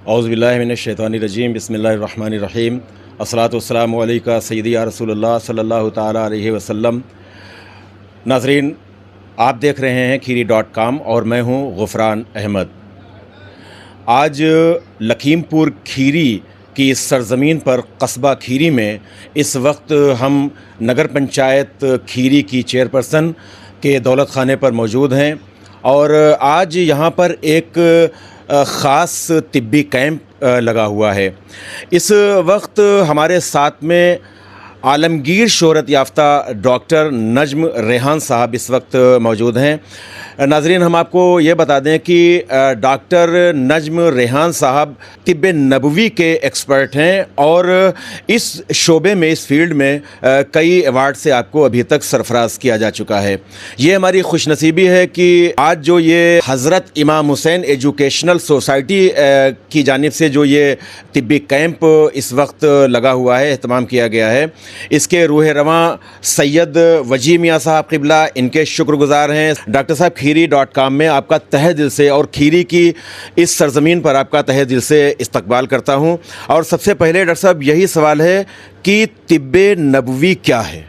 औज़ुबिल्लाहि मिनश्शैतानिर्रजीम बिस्मिल्लाहिर्रहमानिर्रहीम अस्सलातु वस्सलामु अलैका सय्यदी या रसूलल्लाह सल्लल्लाहु ताला अलैहि वसल्लम। नाज़रीन, आप देख रहे हैं खीरी.com और मैं हूं गुफ़रान अहमद। आज लखीमपुर खीरी की इस सरज़मीन पर कस्बा खीरी में इस वक्त हम नगर पंचायत खीरी की चेयरपर्सन के दौलत खाने पर मौजूद हैं और आज यहाँ पर एक ख़ास तिब्बी कैंप लगा हुआ है। इस वक्त हमारे साथ में आलमगीर शोहरत याफ्ता डॉक्टर नज्म रेहान साहब इस वक्त मौजूद हैं। नाज़रीन, हम आपको ये बता दें कि डॉक्टर नज्म रेहान साहब तिब्ब नबवी के एक्सपर्ट हैं और इस शोबे में, इस फील्ड में कई अवार्ड से आपको अभी तक सरफराज किया जा चुका है। ये हमारी खुशनसीबी है कि आज जो ये हज़रत इमाम हुसैन एजुकेशनल सोसाइटी की जानिब से जो ये तिब्बी कैंप इस वक्त लगा हुआ है, एहतमाम किया गया है, इसके रूह रवां सैयद वजी मियाँ साहब क़िबला इनके शुक्रगुज़ार हैं। डॉक्टर साहब, खीरी.com में आपका तहे दिल से और खीरी की इस सरज़मीन पर आपका तहे दिल से इस्तकबाल करता हूँ। और सबसे पहले डॉक्टर साहब, यही सवाल है कि तिब्बे नबवी क्या है?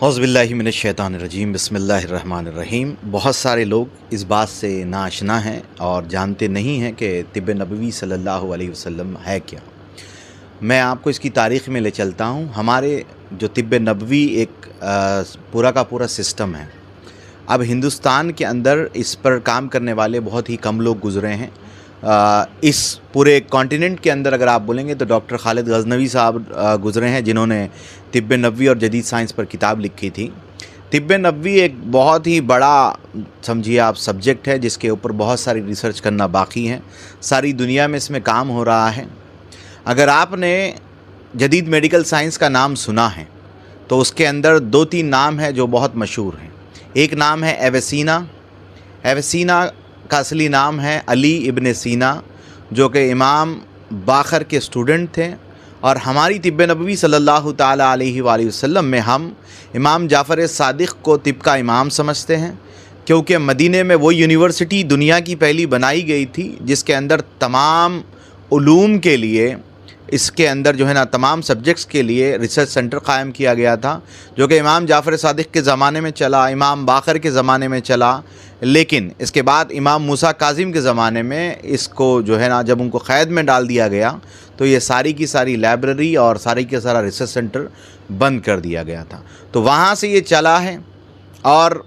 औज़ुबिल्लाहि मिनश्शैतानिर्रजीम बिस्मिल्लाहिर्रहमानिर्रहीम। बहुत सारे लोग इस बात से नाआशना हैं और जानते नहीं हैं कि तिब्ब नबवी सल्लल्लाहु अलैहि वसल्लम है क्या। मैं आपको इसकी तारीख़ में ले चलता हूँ। हमारे जो तिब्ब नबवी एक पूरा का पूरा सिस्टम है। अब हिंदुस्तान के अंदर इस पर काम करने वाले बहुत ही कम लोग गुज़रे हैं। इस पूरे कॉन्टिनेंट के अंदर अगर आप बोलेंगे तो डॉक्टर खालिद गज़नवी साहब गुज़रे हैं, जिन्होंने तिब्ब नबवी और जदीद साइंस पर किताब लिखी थी। तिब्ब नबवी एक बहुत ही बड़ा, समझिए आप, सब्जेक्ट है जिसके ऊपर बहुत सारी रिसर्च करना बाकी है। सारी दुनिया में इसमें काम हो रहा है। अगर आपने जदीद मेडिकल साइंस का नाम सुना है तो उसके अंदर 2-3 नाम हैं जो बहुत मशहूर हैं। एक नाम है एवेसीना। एवेसीना का असली नाम है अली इब्न सीना, जो कि इमाम बाखर के स्टूडेंट थे। और हमारी तिब्ब नबवी सल्लल्लाहु ताला अलैहि वसल्लम में हम इमाम जाफ़र सादिक़ को तिब का इमाम समझते हैं, क्योंकि मदीने में वो यूनिवर्सिटी दुनिया की पहली बनाई गई थी जिसके अंदर तमाम उलूम के लिए, इसके अंदर जो है ना, तमाम सब्जेक्ट्स के लिए रिसर्च सेंटर क़ायम किया गया था, जो कि इमाम जाफ़र सादिक़ के ज़माने में चला, इमाम बाखर के ज़माने में चला। लेकिन इसके बाद इमाम मूसा काज़िम के ज़माने में इसको जो है ना, जब उनको क़ैद में डाल दिया गया तो ये सारी की सारी लाइब्रेरी और सारी का सारा रिसर्च सेंटर बंद कर दिया गया था। तो वहाँ से ये चला है। और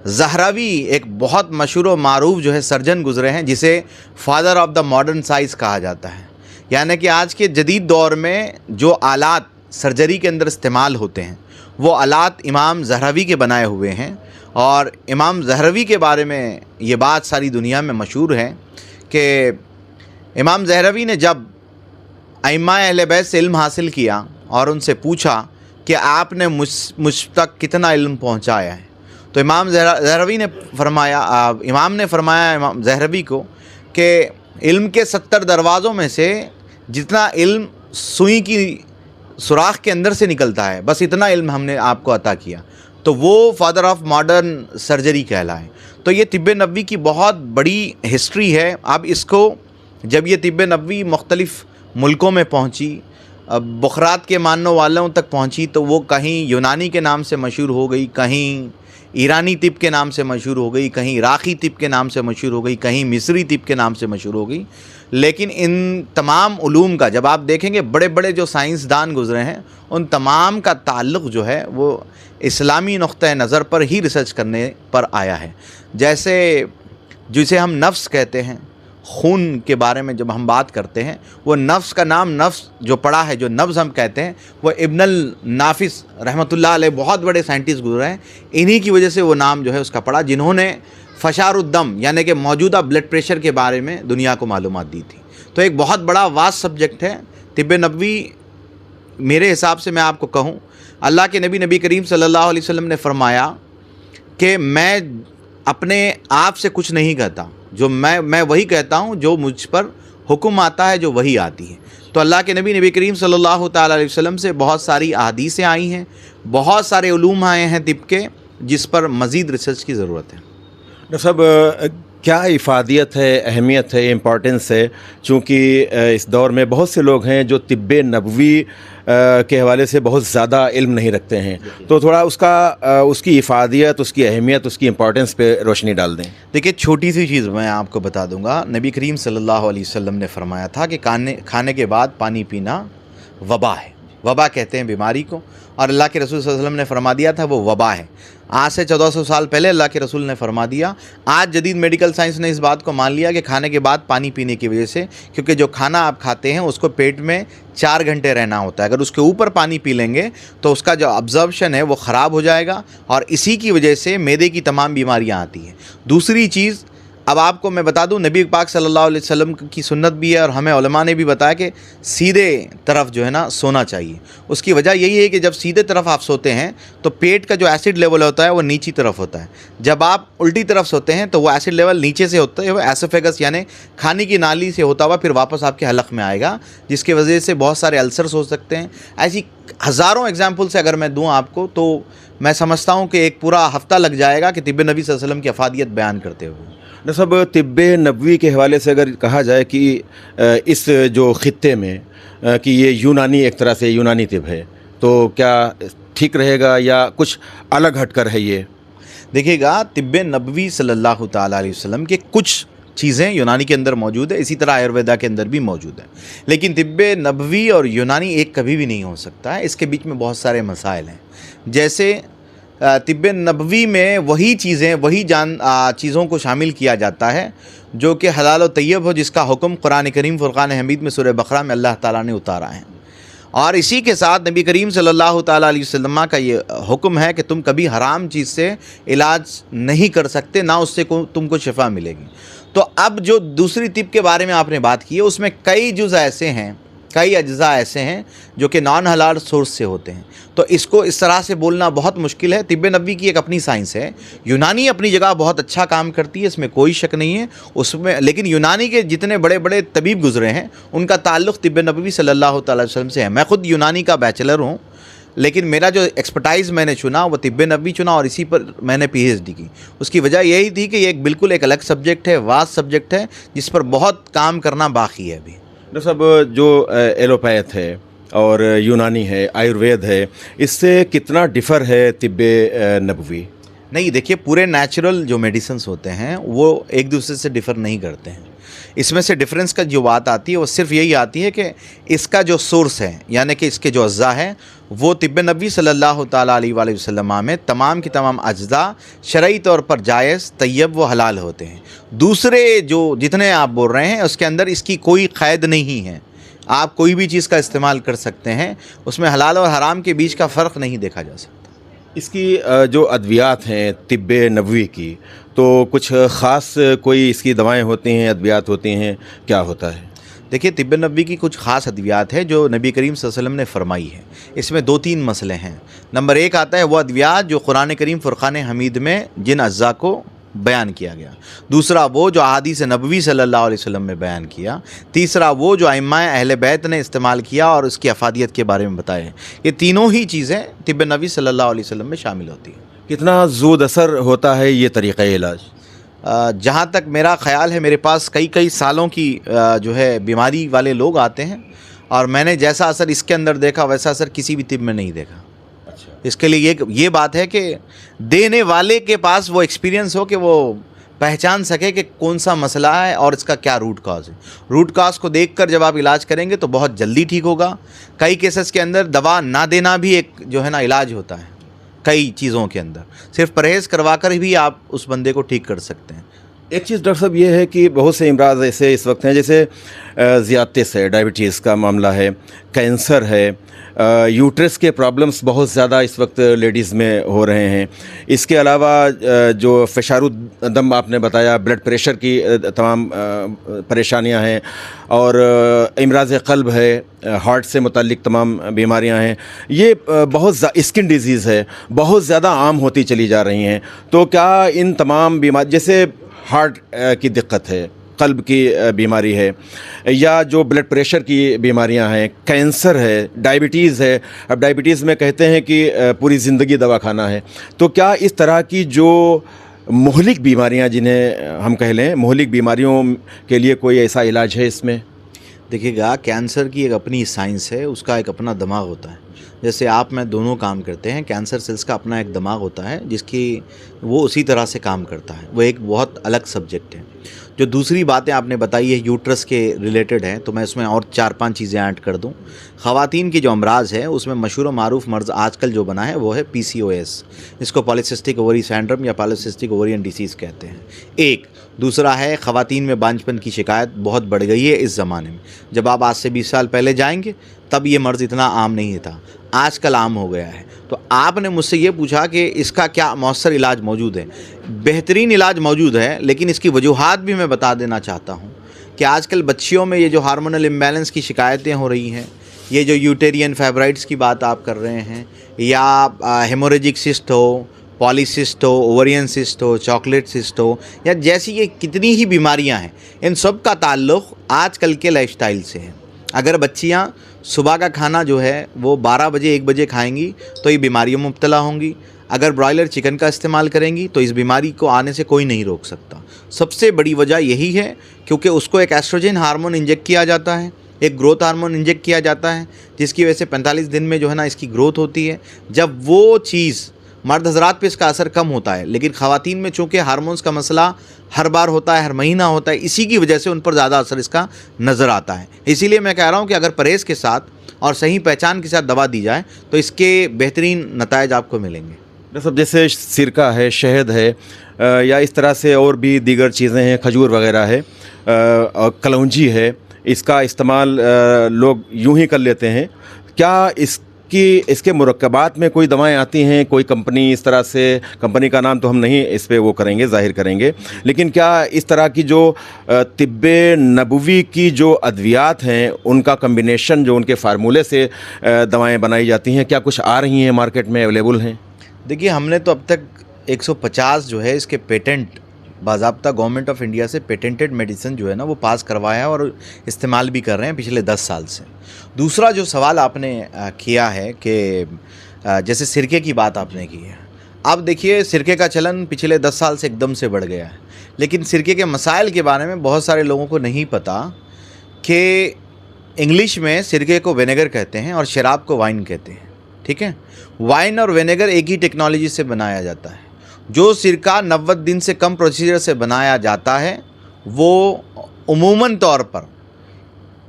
ज़हरावी एक बहुत मशहूर व मारूफ जो है सर्जन गुज़रे हैं, जिसे father of the modern science कहा जाता है। यानी कि आज के जदीद दौर में जो आलात सर्जरी के अंदर इस्तेमाल होते हैं वो आलात इमाम ज़हरावी के बनाए हुए हैं। और इमाम ज़हरावी के बारे में ये बात सारी दुनिया में मशहूर है कि इमाम ज़हरावी ने जब अइम्मा अहले बैत से इल्म हासिल किया और उनसे पूछा कि आपने मुझ तक कितना इल्म पहुँचाया है, तो इमाम ज़हरावी ने फरमाया, इमाम ने फरमाया इमाम ज़हरावी को कि इल्म के 70 दरवाज़ों में से जितना इल्म सुई की सुराख के अंदर से निकलता है, बस इतना इल्म हमने आपको अता किया, तो वो फादर ऑफ मॉडर्न सर्जरी कहलाए। तो ये तिब्ब नबवी की बहुत बड़ी हिस्ट्री है। अब इसको जब ये तिब्ब नबवी मुख्तलिफ़ मुल्कों में पहुँची, बुखरात के मानने वालों तक पहुँची, तो वो कहीं यूनानी के नाम से मशहूर हो गई, कहीं ईरानी तिब के नाम से मशहूर हो गई, कहीं इराक़ी तिब के नाम से मशहूर हो गई, कहीं मिस्री तिब के नाम से मशहूर हो गई। लेकिन इन तमाम उलूम का जब आप देखेंगे, बड़े बड़े जो साइंसदान गुज़रे हैं, उन तमाम का ताल्लुक़ जो है वो इस्लामी नुक़्ता नज़र पर ही रिसर्च करने पर आया है। जैसे जिसे हम नफ्स कहते हैं, खून के बारे में जब हम बात करते हैं, वो नफ्स का नाम, नफ्स जो पड़ा है, जो नब्ज़ हम कहते हैं, वो इब्नुल नाफिस रहमतुल्लाह अलैह बहुत बड़े साइंटिस्ट गुज़रे हैं। इन्हीं की वजह से वो नाम जो है उसका पड़ा, जिन्होंने फ़शारुद्दम यानी कि मौजूदा ब्लड प्रेशर के बारे में दुनिया को मालूमात दी थी। तो एक बहुत बड़ा वास्ट सब्जेक्ट है तिब्ब नबवी। मेरे हिसाब से मैं आपको कहूँ, अल्लाह के नबी करीम सल्लल्लाहु अलैहि वसल्लम ने फरमाया कि मैं अपने आप से कुछ नहीं कहता, जो मैं वही कहता हूँ जो मुझ पर हुक्म आता है, जो वही आती है। तो अल्लाह के नबी करीम सल्लल्लाहु ताला अलैहि वसल्लम से बहुत सारी अहादीसें आई हैं, बहुत सारे उलूम आए हैं तिब के, जिस पर मज़ीद रिसर्च की ज़रूरत है। डॉक्टर साहब, क्या इफ़ादियत है, अहमियत है, इम्पॉर्टेंस है, चूँकि इस दौर में बहुत से लोग हैं जो तिब्ब नबवी के हवाले से बहुत ज़्यादा इल्म नहीं रखते हैं, तो थोड़ा उसकी इफ़ादियत, उसकी अहमियत, उसकी इम्पॉर्टेंस पे रोशनी डाल दें। देखिए, छोटी सी चीज़ मैं आपको बता दूंगा। नबी करीम सल्लल्लाहु अलैहि वसल्लम ने फरमाया था कि खाने के बाद पानी पीना वबा है। वबा कहते हैं बीमारी को, और अल्लाह के रसूल सल्लल्लाहु अलैहि वसल्लम ने फरमा दिया था वो वबा है। आज से 1400 साल पहले अल्लाह के रसूल ने फरमा दिया। आज जदीद मेडिकल साइंस ने इस बात को मान लिया कि खाने के बाद पानी पीने की वजह से, क्योंकि जो खाना आप खाते हैं उसको पेट में 4 घंटे रहना होता है, अगर उसके ऊपर पानी पी लेंगे तो उसका जो अब्जॉर्प्शन है वो ख़राब हो जाएगा, और इसी की वजह से मैदे की तमाम बीमारियाँ आती हैं। दूसरी चीज़, अब आपको मैं बता दूं, नबी पाक सल्लल्लाहु अलैहि वसल्लम की सुन्नत भी है और हमें उलमा ने भी बताया कि सीधे तरफ जो है ना सोना चाहिए। उसकी वजह यही है कि जब सीधे तरफ आप सोते हैं तो पेट का जो एसिड लेवल होता है वो नीची तरफ होता है। जब आप उल्टी तरफ सोते हैं तो वो एसिड लेवल नीचे से होता है, वो एसोफेगस यानी खाने की नाली से होता हुआ फिर वापस आपके हलक में आएगा, जिसकी वजह से बहुत सारे अल्सर्स हो सकते हैं। ऐसी हज़ारों एग्जाम्पल से अगर मैं दूँ आपको तो मैं समझता हूँ कि एक पूरा हफ़्ता लग जाएगा कि तिब्ब नबी सल्लल्लाहु अलैहि वसल्लम की अफादियत बयान करते हुए। सब तिब्ब नबवी के हवाले से अगर कहा जाए कि इस जो ख़ित्ते में कि ये यूनानी, एक तरह से यूनानी तिब है, तो क्या ठीक रहेगा या कुछ अलग हटकर है ये? देखिएगा, तिब्ब नबवी सल्लल्लाहु ताला अलैहि वसल्लम के कुछ चीज़ें यूनानी के अंदर मौजूद है, इसी तरह आयुर्वेदा के अंदर भी मौजूद है, लेकिन तिब्ब नबवी और यूनानी एक कभी भी नहीं हो सकता है। इसके बीच में बहुत सारे मसाइल हैं। जैसे तिब्ब नबवी में वही चीज़ें, वही चीज़ों को शामिल किया जाता है जो कि हलाल और तैयब हो, जिसका हुक्म कुरान करीम फुरक़ान हमीद में सूरह बकरा में अल्लाह ताला ने उतारा है। और इसी के साथ नबी करीम सल्लल्लाहु ताला अलैहि वसल्लम का ये हुक्म है कि तुम कभी हराम चीज़ से इलाज नहीं कर सकते, ना उससे तुमको शिफा मिलेगी। तो अब जो दूसरी तिब के बारे में आपने बात की है, उसमें कई जुज़ ऐसे हैं, कई अज्जा ऐसे हैं जो कि नॉन हलाल सोर्स से होते हैं, तो इसको इस तरह से बोलना बहुत मुश्किल है। तिब्ब नबवी की एक अपनी साइंस है, यूनानी अपनी जगह बहुत अच्छा काम करती है, इसमें कोई शक नहीं है उसमें, लेकिन यूनानी के जितने बड़े बड़े तबीब गुजरे हैं उनका ताल्लुक़ तिब्ब नबवी सल्लल्लाहु अलैहि वसल्लम से है। मैं ख़ुद यूनानी का बैचलर हूँ, लेकिन मेरा जो एक्सपर्टाइज़ मैंने चुना वो तिब्ब नबवी चुना और इसी पर मैंने पीएचडी की। उसकी वजह यही थी कि ये बिल्कुल एक अलग सब्जेक्ट है, वास्ट सब्जेक्ट है, जिस पर बहुत काम करना बाकी है अभी। डॉक्टर साहब, जो एलोपैथ है और यूनानी है, आयुर्वेद है, इससे कितना डिफ़र है तिब्ब नबवी? नहीं, देखिए, पूरे नेचुरल जो मेडिसिन्स होते हैं वो एक दूसरे से डिफ़र नहीं करते हैं। इसमें से डिफरेंस का जो बात आती है वो सिर्फ यही आती है कि इसका जो सोर्स है, यानी कि इसके जो अज्जा हैं, वो तिब्ब नबवी सल्लल्लाहु ताला अलैहि वसल्लम में तमाम की तमाम अज्जा शरई तौर पर जायज़, तैयब व हलाल होते हैं। दूसरे जो जितने आप बोल रहे हैं उसके अंदर इसकी कोई क़ैद नहीं है, आप कोई भी चीज़ का इस्तेमाल कर सकते हैं, उसमें हलाल और हराम के बीच का फ़र्क नहीं देखा जा सकता। इसकी जो अद्वियात हैं तिब्ब नबवी की, तो कुछ ख़ास कोई इसकी दवाएं होती हैं, अद्वियात होती हैं, क्या होता है? देखिए, तिब्ब नबवी की कुछ ख़ास अद्वियात है जो नबी करीम सल्लल्लाहु अलैहि वसल्लम ने फरमाई है। इसमें 2-3 मसले हैं। नंबर 1 आता है वो अद्वियात जो कुरान करीम फुरक़ान हमीद में जिन अज्जा को बयान किया गया। दूसरा वो जो अहादीस नबवी सल्लल्लाहु अलैहि वसल्लम में बयान किया। तीसरा वो जो अइम्माए अहले बैत ने इस्तेमाल किया और उसकी अफादियत के बारे में बताया। ये तीनों ही चीज़ें तिब्ब नबवी सल्लल्लाहु अलैहि वसल्लम में शामिल होती हैं। कितना ज़ूद असर होता है ये तरीक़ा इलाज? जहाँ तक मेरा ख़्याल है, मेरे पास कई सालों की जो है बीमारी वाले लोग आते हैं और मैंने जैसा असर इसके अंदर देखा वैसा असर किसी भी तिब में नहीं देखा। इसके लिए ये बात है कि देने वाले के पास वो एक्सपीरियंस हो कि वो पहचान सके कि कौन सा मसला है और इसका क्या रूट काज है। रूट काज को देखकर जब आप इलाज करेंगे तो बहुत जल्दी ठीक होगा। कई केसेस के अंदर दवा ना देना भी एक जो है ना इलाज होता है। कई चीज़ों के अंदर सिर्फ परहेज़ करवा कर भी आप उस बंदे को ठीक कर सकते हैं। एक चीज़ डॉक्टर साहब ये है कि बहुत से अमराज ऐसे इस वक्त हैं, जैसे ज़ियादतिस है, डायबिटीज़ का मामला है, कैंसर है, यूट्रस के प्रॉब्लम्स बहुत ज़्यादा इस वक्त लेडीज़ में हो रहे हैं। इसके अलावा जो फ़शारुद्दम आपने बताया, ब्लड प्रेशर की तमाम परेशानियां हैं, और इमराज़ क़ल्ब है, हार्ट से मुताल्लिक तमाम बीमारियां हैं। ये बहुत स्किन डिजीज़ है, बहुत ज़्यादा आम होती चली जा रही हैं। तो क्या इन तमाम बीमारी, जैसे हार्ट की दिक्कत है, क़ल्ब की बीमारी है, या जो ब्लड प्रेशर की बीमारियां हैं, कैंसर है, डायबिटीज़ है, अब डायबिटीज़ में कहते हैं कि पूरी ज़िंदगी दवा खाना है, तो क्या इस तरह की जो मोहलिक बीमारियां जिन्हें हम कह लें, मोहलिक बीमारियों के लिए कोई ऐसा इलाज है इसमें? देखिएगा, कैंसर की एक अपनी साइंस है, उसका एक अपना दिमाग होता है। जैसे आप मैं दोनों काम करते हैं, कैंसर सेल्स का अपना एक दिमाग होता है जिसकी वो उसी तरह से काम करता है। वो एक बहुत अलग सब्जेक्ट है। जो दूसरी बातें आपने बताई है यूट्रस के रिलेटेड हैं, तो मैं इसमें और 4-5 चीज़ें ऐड कर दूं। ख़वातीन की जो अमराज है उसमें मशहूर मारूफ मर्ज़ आजकल जो बना है वो है PCOS। इसको पॉलीसिस्टिक ओवरी सिंड्रोम या पॉलीसिस्टिक ओवरियन डिसीज़ कहते हैं। एक दूसरा है ख़वातीन में बांझपन की शिकायत बहुत बढ़ गई है इस ज़माने में। जब आप आज से 20 साल पहले जाएंगे तब ये मर्ज़ इतना आम नहीं था, आजकल आम हो गया है। तो आपने मुझसे ये पूछा कि इसका क्या मौसर इलाज मौजूद है। बेहतरीन इलाज मौजूद है, लेकिन इसकी वजूहात भी मैं बता देना चाहता हूँ कि आजकल बच्चियों में ये जो हार्मोनल इम्बैलेंस की शिकायतें हो रही हैं, ये जो यूटेरियन फाइब्राइड्स की बात आप कर रहे हैं, या हेमोरेजिक सिस्ट हो, पॉलीसिस्ट हो, ओवरियन सिस्ट हो, चॉकलेट सिस्ट हो, या जैसी ये कितनी ही बीमारियां हैं, इन सब का ताल्लुक़ आजकल के लाइफस्टाइल से है। अगर बच्चियां सुबह का खाना जो है वो 12 बजे 1 बजे खाएंगी तो ये बीमारियों में मुब्तला होंगी। अगर ब्रॉयलर चिकन का इस्तेमाल करेंगी तो इस बीमारी को आने से कोई नहीं रोक सकता। सबसे बड़ी वजह यही है क्योंकि उसको एक एस्ट्रोजन हार्मोन इंजेक्ट किया जाता है, एक ग्रोथ हार्मोन इंजेक्ट किया जाता है, जिसकी वजह से 45 दिन में जो है ना इसकी ग्रोथ होती है। जब वो चीज़ मर्द हज़रात पे इसका असर कम होता है, लेकिन ख़वातीन में चूँकि हार्मोन्स का मसला हर बार होता है, हर महीना होता है, इसी की वजह से उन पर ज़्यादा असर इसका नज़र आता है। इसीलिए मैं कह रहा हूँ कि अगर परहेज़ के साथ और सही पहचान के साथ दवा दी जाए तो इसके बेहतरीन नताइज आपको मिलेंगे। डॉक्टर साहब, जैसे सिरका है, शहद है, या इस तरह से और भी दीगर चीज़ें हैं, खजूर वगैरह है, और कलौंजी है, इसका इस्तेमाल लोग यूं ही कर लेते हैं। क्या इसके मुरक्कबात में कोई दवाएं आती हैं? कोई कंपनी इस तरह से, कंपनी का नाम तो हम नहीं इस पे वो करेंगे, ज़ाहिर करेंगे, लेकिन क्या इस तरह की जो तिब्बे नबवी की जो अद्वियात हैं उनका कम्बिनेशन जो उनके फार्मूले से दवाएं बनाई जाती हैं, क्या कुछ आ रही हैं मार्केट में, अवेलेबल हैं? देखिए, हमने तो अब तक 150 जो है इसके पेटेंट बाज़ाब्ता गवर्नमेंट ऑफ इंडिया से पेटेंटेड मेडिसिन जो है ना वो पास करवाया है और इस्तेमाल भी कर रहे हैं पिछले 10 साल से। दूसरा जो सवाल आपने किया है कि जैसे सिरके की बात आपने की है, अब देखिए सिरके का चलन पिछले 10 साल से एकदम से बढ़ गया है, लेकिन सिरके के मसाइल के बारे में बहुत सारे लोगों को नहीं पता कि इंग्लिश में सिरके को विनेगर कहते हैं और शराब को वाइन कहते हैं। ठीक है, वाइन और विनेगर एक ही टेक्नोलॉजी से बनाया जाता है। जो सिरका 90 दिन से कम प्रोसीजर से बनाया जाता है वो उमूमन तौर पर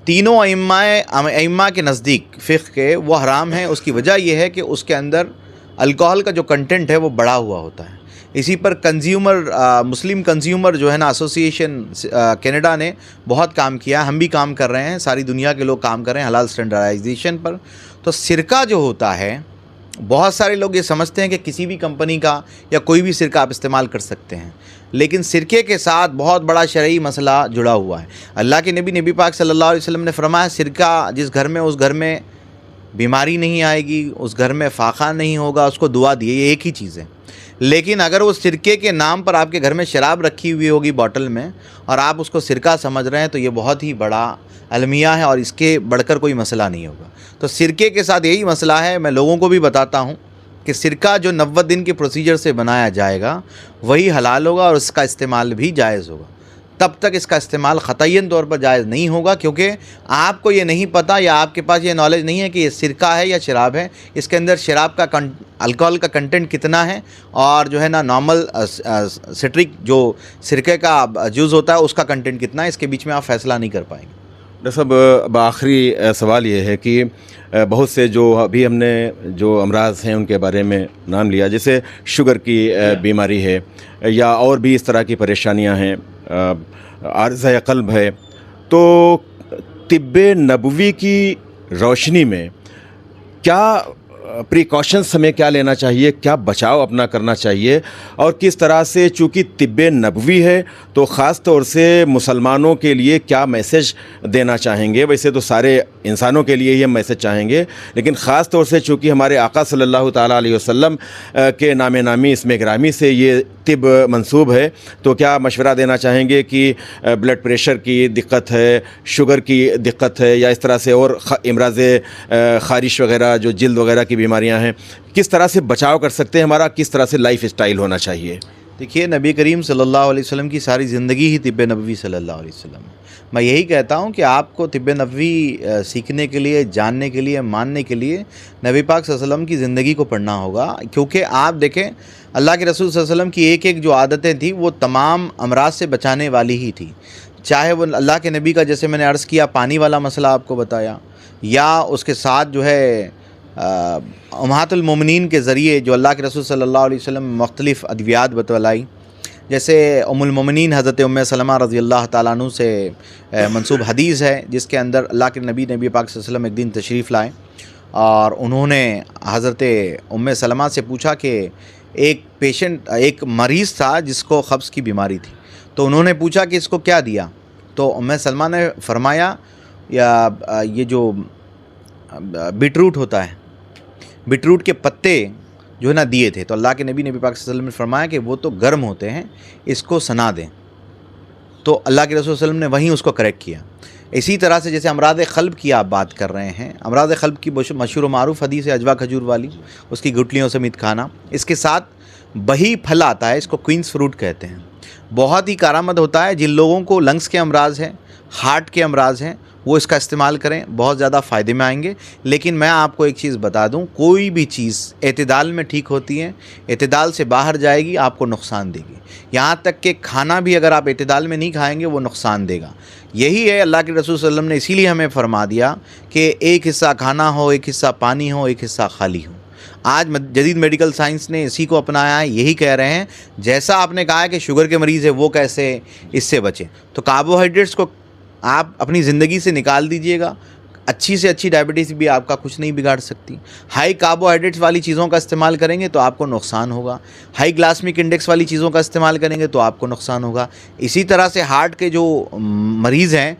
तीनों अइम्मा के नज़दीक फ़िक़्ह के वो हराम है। उसकी वजह यह है कि उसके अंदर अल्कोहल का जो कंटेंट है वो बढ़ा हुआ होता है। इसी पर मुस्लिम कंज्यूमर जो है ना एसोसिएशन कनाडा ने बहुत काम किया, हम भी काम कर रहे हैं, सारी दुनिया के लोग काम कर रहे हैं हलाल स्टैंडर्डाइजेशन पर। तो सिरका जो होता है, बहुत सारे लोग ये समझते हैं कि किसी भी कंपनी का या कोई भी सिरका आप इस्तेमाल कर सकते हैं, लेकिन सिरके के साथ बहुत बड़ा शरई मसला जुड़ा हुआ है। अल्लाह के नबी पाक सल्लल्लाहु अलैहि वसल्लम ने फरमाया, सिरका जिस घर में, उस घर में बीमारी नहीं आएगी, उस घर में फाका नहीं होगा, उसको दुआ दिए, ये एक ही चीज़ है। लेकिन अगर वो सिरके के नाम पर आपके घर में शराब रखी हुई होगी बॉटल में और आप उसको सिरका समझ रहे हैं, तो ये बहुत ही बड़ा अलमिया है और इसके बढ़कर कोई मसला नहीं होगा। तो सिरके के साथ यही मसला है। मैं लोगों को भी बताता हूँ कि सिरका जो 90 दिन के प्रोसीजर से बनाया जाएगा वही हलाल होगा और उसका इस्तेमाल भी जायज़ होगा। तब तक इसका इस्तेमाल ख़तयन तौर पर जायज़ नहीं होगा, क्योंकि आपको ये नहीं पता या आपके पास ये नॉलेज नहीं है कि ये सिरका है या शराब है, इसके अंदर शराब का अल्कोहल का कंटेंट कितना है और जो है ना नॉर्मल सिट्रिक जो सिरके का जूस होता है उसका कंटेंट कितना है, इसके बीच में आप फ़ैसला नहीं कर पाएंगे। डॉक्टर साहब, आखिरी सवाल ये है कि बहुत से जो अभी हमने जो अमराज हैं उनके बारे में नाम लिया, जैसे शुगर की बीमारी है या और भी इस तरह की परेशानियां हैं, आर्ज़ा क़ल्ब है, तो तिब्बे नबवी की रोशनी में क्या प्रिकॉशंस हमें क्या लेना चाहिए, क्या बचाव अपना करना चाहिए, और किस तरह से, चूँकि तिब्बे नबवी है तो ख़ास तौर से मुसलमानों के लिए क्या मैसेज देना चाहेंगे? वैसे तो सारे इंसानों के लिए ही हम मैसेज चाहेंगे, लेकिन ख़ास तौर से चूँकि हमारे आका सल्लल्लाहु ताला अलैहि वसल्लम के नामे नामी इसमें गिरामी से ये तिब मंसूब है, तो क्या मशवरा देना चाहेंगे कि ब्लड प्रेशर की दिक्कत है, शुगर की दिक्कत है, या इस तरह से और इमराज़े ख़ारिश वगैरह जो जिल्द वगैरह की बीमारियां हैं, किस तरह से बचाव कर सकते हैं, हमारा किस तरह से लाइफ स्टाइल होना चाहिए? دیکھیے نبی کریم صلی اللہ علیہ وسلم کی ساری زندگی ہی طب نبوی صلی اللہ علیہ وسلم ہے. میں یہی کہتا ہوں کہ آپ کو طب نبوی سیکھنے کے لیے، جاننے کے لیے، ماننے کے لیے نبی پاک صلی اللہ علیہ وسلم کی زندگی کو پڑھنا ہوگا. کیونکہ آپ دیکھیں اللہ کے رسول صلی اللہ علیہ وسلم کی ایک ایک جو عادتیں تھیں وہ تمام امراض سے بچانے والی ہی تھی. چاہے وہ اللہ کے نبی کا، جیسے میں نے عرض کیا، پانی والا مسئلہ آپ کو بتایا، یا اس کے ساتھ جو ہے امہات المومنین کے ذریعے جو اللہ کے رسول صلی اللہ علیہ وسلم مختلف ادویات بتلائی، جیسے ام المومنین حضرت ام سلمہ رضی اللہ تعالیٰ عنہ سے منسوب حدیث ہے، جس کے اندر اللہ کے نبی پاک صلی اللہ علیہ وسلم ایک دن تشریف لائے اور انہوں نے حضرت ام سلمہ سے پوچھا کہ ایک مریض تھا جس کو قبض کی بیماری تھی، تو انہوں نے پوچھا کہ اس کو کیا دیا؟ تو ام سلمہ نے فرمایا یہ جو بیٹروٹ ہوتا ہے، بیٹروٹ کے پتے جو ہے نا دیے تھے. تو اللہ کے نبی پاک صلی اللہ علیہ وسلم نے فرمایا کہ وہ تو گرم ہوتے ہیں، اس کو سنا دیں. تو اللہ کے رسول صلی اللہ علیہ وسلم نے وہیں اس کو کریکٹ کیا. اسی طرح سے جیسے امراض قلب کی آپ بات کر رہے ہیں، امراض قلب کی مشہور و معروف حدیث ہے اجوا کھجور والی، اس کی گٹلیوں سمیت کھانا. اس کے ساتھ بہی پھل آتا ہے، اس کو کوئنس فروٹ کہتے ہیں، بہت ہی کارآمد ہوتا ہے. جن لوگوں کو لنگس کے امراض ہیں، ہارٹ کے امراض ہیں، وہ اس کا استعمال کریں، بہت زیادہ فائدے میں آئیں گے. لیکن میں آپ کو ایک چیز بتا دوں، کوئی بھی چیز اعتدال میں ٹھیک ہوتی ہے، اعتدال سے باہر جائے گی آپ کو نقصان دے گی. یہاں تک کہ کھانا بھی اگر آپ اعتدال میں نہیں کھائیں گے وہ نقصان دے گا. یہی ہے اللہ کے رسول صلی اللہ علیہ وسلم نے اسی لیے ہمیں فرما دیا کہ ایک حصہ کھانا ہو، ایک حصہ پانی ہو، ایک حصہ خالی ہو. آج جدید میڈیکل سائنس نے اسی کو اپنایا ہے. یہی کہہ رہے ہیں جیسا آپ نے کہا ہے کہ شوگر کے مریض ہے وہ کیسے اس سے بچیں، تو کاربوہائیڈریٹس کو آپ اپنی زندگی سے نکال دیجئے گا. اچھی سے اچھی ڈائبٹیز بھی آپ کا کچھ نہیں بگاڑ سکتی. ہائی کاربوہائیڈریٹس والی چیزوں کا استعمال کریں گے تو آپ کو نقصان ہوگا. ہائی گلائسیمک انڈیکس والی چیزوں کا استعمال کریں گے تو آپ کو نقصان ہوگا. اسی طرح سے ہارٹ کے جو مریض ہیں،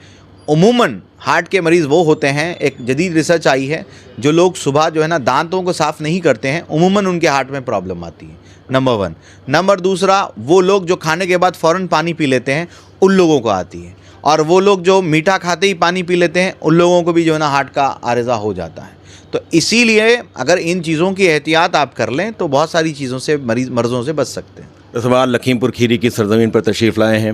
عموماً ہارٹ کے مریض وہ ہوتے ہیں، ایک جدید ریسرچ آئی ہے، جو لوگ صبح جو ہے نا دانتوں کو صاف نہیں کرتے ہیں، عموماً ان کے ہارٹ میں پرابلم آتی ہے. نمبر 1. نمبر 2، وہ لوگ جو کھانے کے بعد فوراً پانی پی لیتے ہیں، ان لوگوں کو آتی ہے. اور وہ لوگ جو میٹھا کھاتے ہی پانی پی لیتے ہیں، ان لوگوں کو بھی جو ہے نا ہارٹ کا عارضہ ہو جاتا ہے. تو اسی لیے اگر ان چیزوں کی احتیاط آپ کر لیں تو بہت ساری چیزوں سے مرضوں سے بچ سکتے ہیں. سوال لکھیم پور کھیری کی سرزمین پر تشریف لائے ہیں،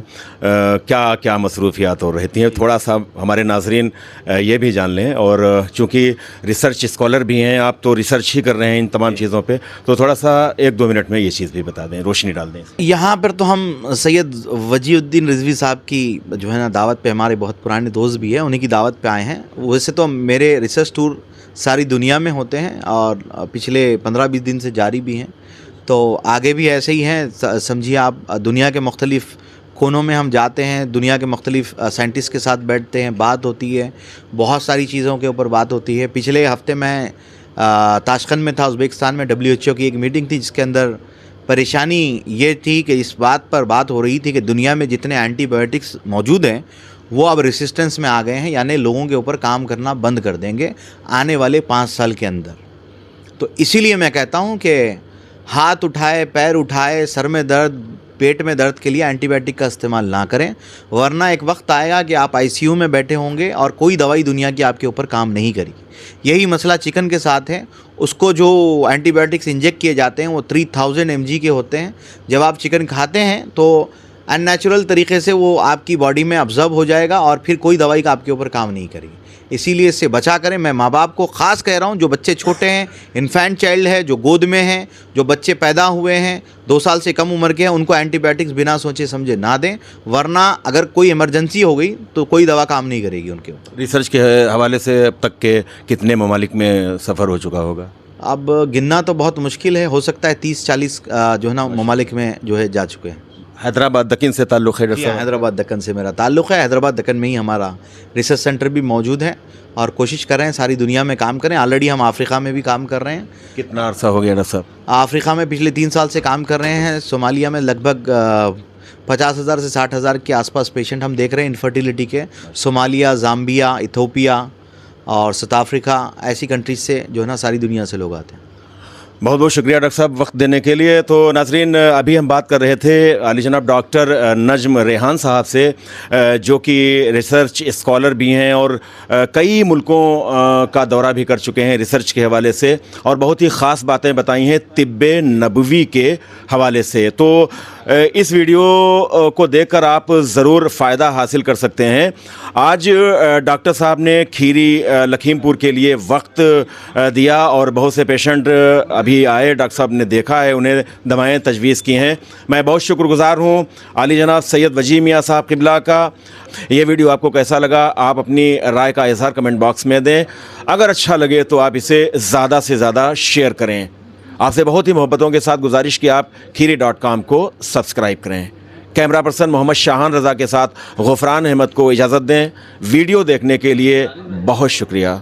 کیا مصروفیات اور رہتی ہیں؟ تھوڑا سا ہمارے ناظرین یہ بھی جان لیں، اور چونکہ ریسرچ اسکالر بھی ہیں آپ، تو ریسرچ ہی کر رہے ہیں ان تمام چیزوں پہ، تو تھوڑا سا 1-2 منٹ میں یہ چیز بھی بتا دیں، روشنی ڈال دیں. یہاں پر تو ہم سید وجی الدین رضوی صاحب کی جو ہے نا دعوت پہ، ہمارے بہت پرانے دوست بھی ہیں، انہیں کی دعوت پہ آئے ہیں. ویسے تو میرے ریسرچ ٹور ساری دنیا میں ہوتے ہیں اور پچھلے 15-20 دن سے جاری بھی ہیں، تو آگے بھی ایسے ہی ہیں. سمجھیے آپ، دنیا کے مختلف کونوں میں ہم جاتے ہیں، دنیا کے مختلف سائنٹسٹ کے ساتھ بیٹھتے ہیں، بات ہوتی ہے، بہت ساری چیزوں کے اوپر بات ہوتی ہے. پچھلے ہفتے میں تاشقند میں تھا، ازبکستان میں WHO کی ایک میٹنگ تھی، جس کے اندر پریشانی یہ تھی کہ اس بات پر بات ہو رہی تھی کہ دنیا میں جتنے اینٹی بایوٹکس موجود ہیں وہ اب ریسسٹنس میں آ گئے ہیں، یعنی لوگوں کے اوپر کام کرنا بند کر دیں گے آنے والے 5 سال کے اندر. تو اسی لیے میں کہتا ہوں کہ ہاتھ اٹھائے، پیر اٹھائے، سر میں درد، پیٹ میں درد کے لیے اینٹی بایوٹک کا استعمال نہ کریں، ورنہ ایک وقت آئے گا کہ آپ ICU میں بیٹھے ہوں گے اور کوئی دوائی دنیا کی آپ کے اوپر کام نہیں کرے گی. یہی مسئلہ چکن کے ساتھ ہے. اس کو جو اینٹی بایوٹکس انجیکٹ کیے جاتے ہیں وہ 3000 mg کے ہوتے ہیں. جب آپ چکن کھاتے ہیں تو ان نیچرل طریقے سے وہ آپ کی باڈی میں ابزرو ہو جائے گا اور پھر کوئی دوائی کا آپ کے اوپر کام نہیں کرے گی. اسی لیے اس سے بچا کریں. میں ماں باپ کو خاص کہہ رہا ہوں، جو بچے چھوٹے ہیں، انفینٹ چائلڈ ہے، جو گود میں ہیں، جو بچے پیدا ہوئے ہیں 2 سال سے کم عمر کے ہیں، ان کو اینٹی بایوٹکس بنا سوچے سمجھے نہ دیں، ورنہ اگر کوئی ایمرجنسی ہو گئی تو کوئی دوا کام نہیں کرے گی ان کے اوپر. ریسرچ کے حوالے سے اب تک کے کتنے ممالک میں سفر ہو چکا ہوگا؟ اب گننا تو بہت مشکل ہے، ہو سکتا ہے 30-40 جو ہے نا ممالک میں جو ہے جا چکے ہیں. حیدرآباد دکن سے تعلق ہے؟ حیدرآباد دکن سے میرا تعلق ہے. حیدرآباد دکن میں ہی ہمارا ریسرچ سینٹر بھی موجود ہے اور کوشش کر رہے ہیں ساری دنیا میں کام کریں. آلریڈی ہم افریقہ میں بھی کام کر رہے ہیں. کتنا عرصہ ہو گیا ڈاکٹر صاحب؟ افریقہ میں پچھلے 3 سال سے کام کر رہے ہیں. صومالیہ میں لگ بھگ 50,000 سے 60,000 کے آس پاس پیشنٹ ہم دیکھ رہے ہیں انفرٹیلیٹی کے. صومالیہ، زامبیا، ایتھوپیا اور ساؤتھ افریقہ، ایسی کنٹریز سے جو ہے نا ساری دنیا سے لوگ آتے ہیں. बहुत बहुत शुक्रिया डॉक्टर साहब वक्त देने के लिए। तो नाजरीन, अभी हम बात कर रहे थे आली जनाब डॉक्टर नजम रेहान साहब से, जो कि रिसर्च स्कॉलर भी हैं और कई मुल्कों का दौरा भी कर चुके हैं रिसर्च के हवाले से, और बहुत ही ख़ास बातें बताई हैं तिब्बे नबवी के हवाले से। तो इस वीडियो को देखकर आप ज़रूर फ़ायदा हासिल कर सकते हैं। आज डॉक्टर साहब ने खीरी लखीमपुर के लिए वक्त दिया और बहुत से पेशेंट अभी आए, डॉक्टर साहब ने देखा है, उन्हें दवाएं तजवीज़ की हैं। मैं बहुत शुक्रगुज़ार हूँ आली जनाब सैयद वजी मियाँ साहब क़िबला का। ये वीडियो आपको कैसा लगा, आप अपनी राय का इज़हार कमेंट बॉक्स में दें। अगर अच्छा लगे तो आप इसे ज़्यादा से ज़्यादा शेयर करें। आपसे बहुत ही मोहब्बतों के साथ गुजारिश कि आप खीरी.com को सब्सक्राइब करें। कैमरा पर्सन मोहम्मद शाहान रज़ा के साथ गुफ़रान अहमद को इजाज़त दें। वीडियो देखने के लिए बहुत शुक्रिया।